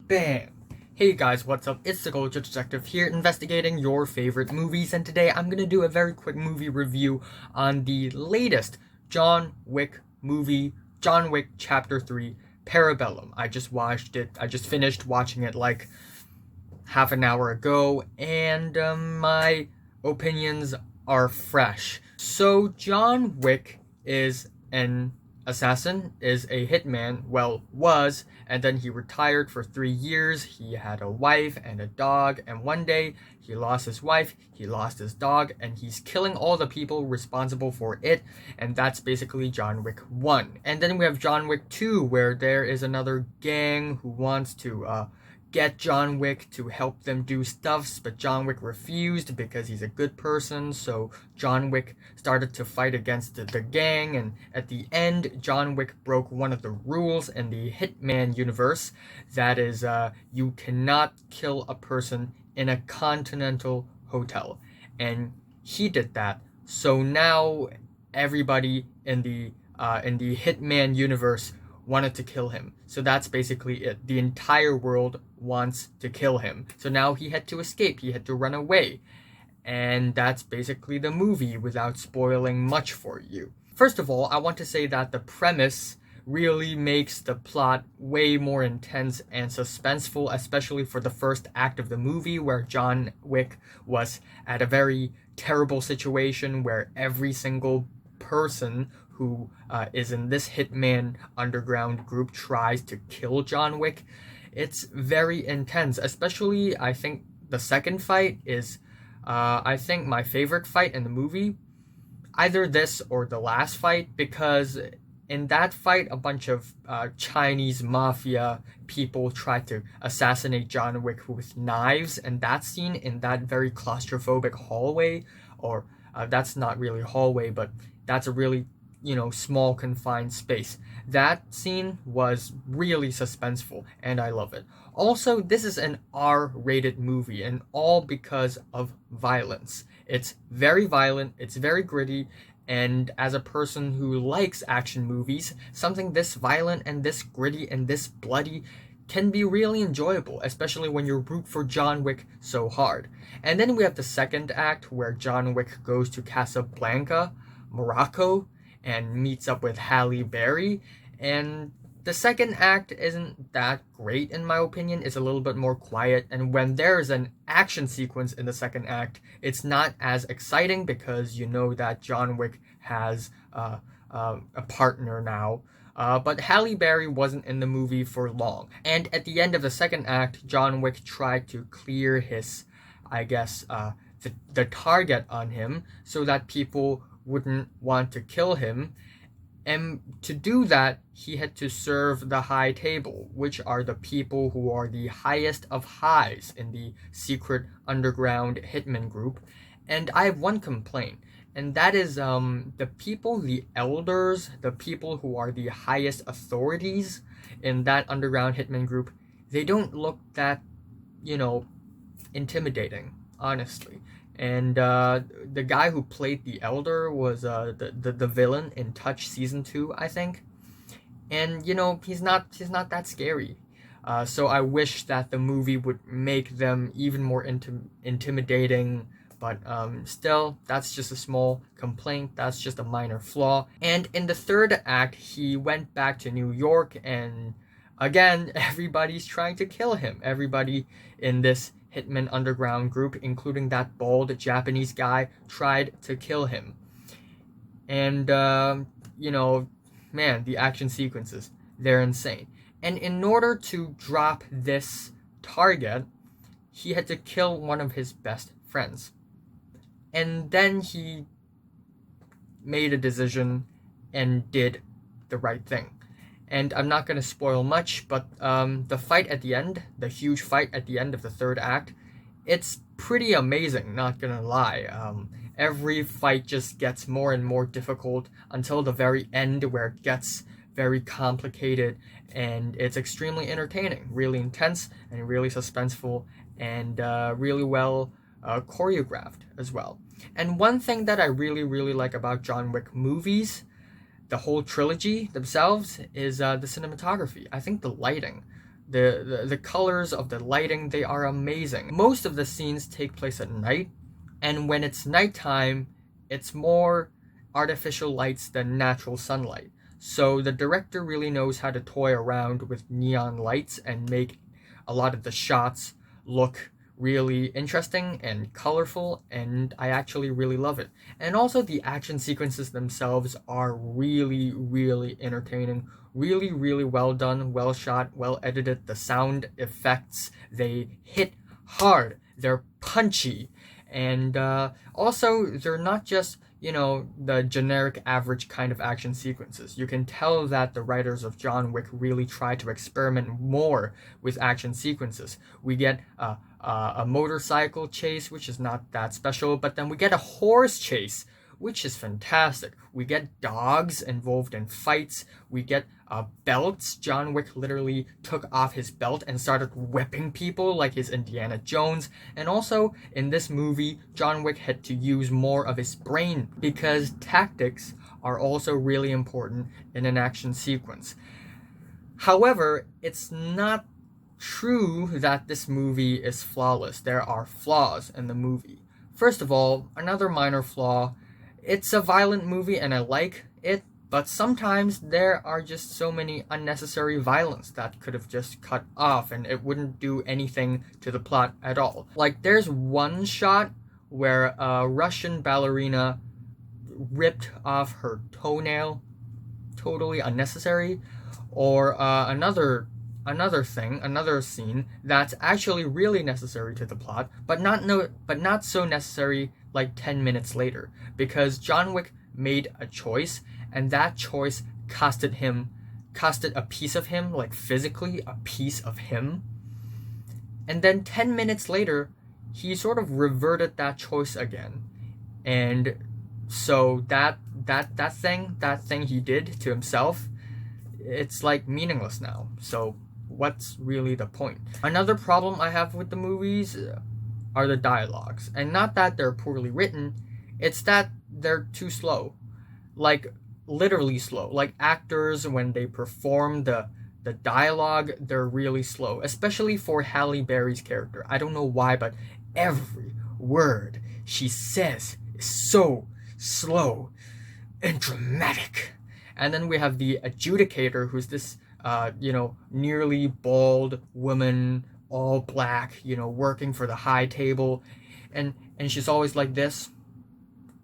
Bam! Hey guys, what's up? It's the Gold Detective here, investigating your favorite movies, and today I'm gonna do a very quick movie review on the latest John Wick movie, John Wick Chapter 3, Parabellum. I just watched it, I just finished watching it like half an hour ago, and my opinions are fresh. So, John Wick is an assassin, is a hitman, well, was, and then he retired for 3 years. He had a wife and a dog, and one day he lost his wife, he lost his dog, and he's killing all the people responsible for it, and that's basically John Wick 1. And then we have John Wick 2, where there is another gang who wants to, get John Wick to help them do stuffs, but John Wick refused because he's a good person, so John Wick started to fight against the gang, and at the end, John Wick broke one of the rules in the Hitman universe, that is, you cannot kill a person in a continental hotel, and he did that, so now everybody in the Hitman universe wanted to kill him. So that's basically it. The entire world wants to kill him. So now he had to escape. He had to run away. And that's basically the movie without spoiling much for you. First of all, I want to say that the premise really makes the plot way more intense and suspenseful, especially for the first act of the movie, where John Wick was at a very terrible situation where every single person who is in this Hitman underground group tries to kill John Wick. It's very intense, especially I think the second fight is, I think, my favorite fight in the movie. Either this or the last fight, because in that fight, a bunch of Chinese mafia people tried to assassinate John Wick with knives, and that scene in that very claustrophobic hallway, or that's not really a hallway, but that's a really small confined space. That scene was really suspenseful, and I love it. Also, this is an R-rated movie, and all because of violence. It's very violent, it's very gritty, and as a person who likes action movies, something this violent and this gritty and this bloody can be really enjoyable, especially when you root for John Wick so hard. And then we have the second act, where John Wick goes to Casablanca, Morocco, and meets up with Halle Berry, and the second act isn't that great in my opinion. It's a little bit more quiet, and when there's an action sequence in the second act, it's not as exciting because you know that John Wick has a partner now. But Halle Berry wasn't in the movie for long, and at the end of the second act, John Wick tried to clear his, I guess, the target on him so that people wouldn't want to kill him, and to do that he had to serve the high table, which are the people who are the highest of highs in the secret underground hitman group. And I have one complaint, and that is the people, the elders, the people who are the highest authorities in that underground hitman group, they don't look that intimidating, honestly. And the guy who played the elder was the villain in Touch season 2, I think. And he's not that scary. So I wish that the movie would make them even more intimidating. But still, that's just a small complaint. That's just a minor flaw. And in the third act, he went back to New York, and again, everybody's trying to kill him. Everybody in this Hitman underground group, including that bald Japanese guy, tried to kill him. And man, the action sequences, they're insane. And in order to drop this target, he had to kill one of his best friends. And then he made a decision and did the right thing. And I'm not going to spoil much, but the fight at the end, the huge fight at the end of the third act, it's pretty amazing, not going to lie. Every fight just gets more and more difficult until the very end, where it gets very complicated, and it's extremely entertaining, really intense, and really suspenseful, and really well choreographed as well. And one thing that I really, really like about John Wick movies, the whole trilogy themselves, is the cinematography. I think the lighting, The colors of the lighting, they are amazing. Most of the scenes take place at night, and when it's nighttime, it's more artificial lights than natural sunlight. So the director really knows how to toy around with neon lights and make a lot of the shots look really interesting and colorful, and I actually really love it. And also the action sequences themselves are really, really entertaining. Really, really well done, well shot, well edited. The sound effects, they hit hard. They're punchy. And also, they're not just, the generic average kind of action sequences. You can tell that the writers of John Wick really try to experiment more with action sequences. We get a motorcycle chase, which is not that special, but then we get a horse chase, which is fantastic. We get dogs involved in fights. We get belts. John Wick literally took off his belt and started whipping people like his Indiana Jones. And also, in this movie, John Wick had to use more of his brain because tactics are also really important in an action sequence. However, it's not true that this movie is flawless. There are flaws in the movie. First of all, another minor flaw, it's a violent movie and I like it, but sometimes there are just so many unnecessary violence that could have just cut off and it wouldn't do anything to the plot at all. Like, there's one shot where a Russian ballerina ripped off her toenail, totally unnecessary, or another scene that's actually really necessary to the plot, but not so necessary like 10 minutes later, because John Wick made a choice, and that choice costed a piece of him, like physically a piece of him. And then 10 minutes later, he sort of reverted that choice again. And so that thing he did to himself, it's like meaningless now. So what's really the point? Another problem I have with the movies are the dialogues. And not that they're poorly written, it's that they're too slow. Like, literally slow. Like, actors, when they perform the dialogue, they're really slow. Especially for Halle Berry's character. I don't know why, but every word she says is so slow and dramatic. And then we have the adjudicator, who's this nearly bald woman, all black, working for the high table. And she's always like this.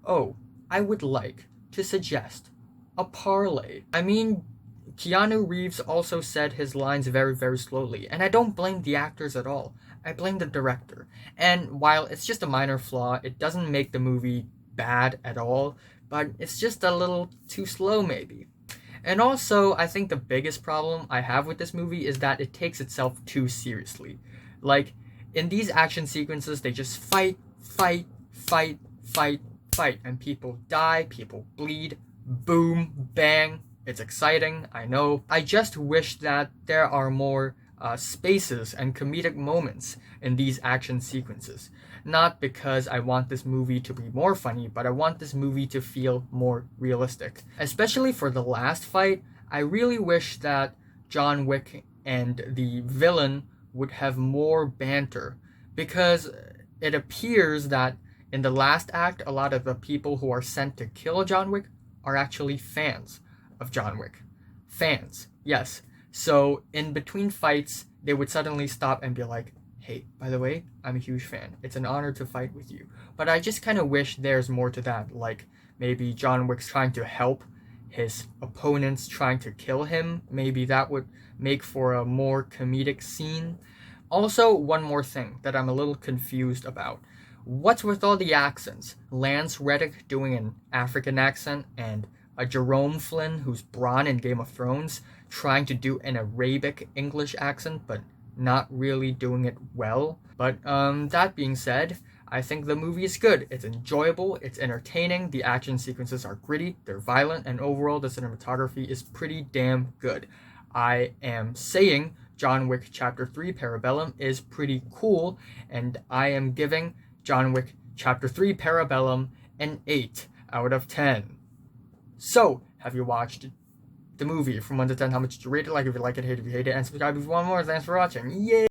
Oh, I would like to suggest a parlay. I mean, Keanu Reeves also said his lines very, very slowly. And I don't blame the actors at all. I blame the director. And while it's just a minor flaw, it doesn't make the movie bad at all. But it's just a little too slow, maybe. And also, I think the biggest problem I have with this movie is that it takes itself too seriously. Like, in these action sequences, they just fight, and people die, people bleed, boom, bang. It's exciting, I know. I just wish that there are more spaces and comedic moments in these action sequences. Not because I want this movie to be more funny, but I want this movie to feel more realistic. Especially for the last fight, I really wish that John Wick and the villain would have more banter, because it appears that in the last act, a lot of the people who are sent to kill John Wick are actually fans of John Wick. Fans, yes. So in between fights, they would suddenly stop and be like, hey, by the way, I'm a huge fan. It's an honor to fight with you. But I just kind of wish there's more to that. Like, maybe John Wick's trying to help his opponents trying to kill him. Maybe that would make for a more comedic scene. Also, one more thing that I'm a little confused about. What's with all the accents? Lance Reddick doing an African accent, and a Jerome Flynn, who's Bronn in Game of Thrones, trying to do an Arabic English accent, but not really doing it well. But that being said, I think the movie is good. It's enjoyable, it's entertaining, the action sequences are gritty, they're violent, and overall the cinematography is pretty damn good. I am saying John Wick Chapter 3 Parabellum is pretty cool, and I am giving John Wick Chapter 3 Parabellum an 8 out of 10. So, have you watched the movie from 1 to 10. How much did you rate it? Like if you like it, hate if you hate it, and subscribe if you want more. Thanks for watching. Yay!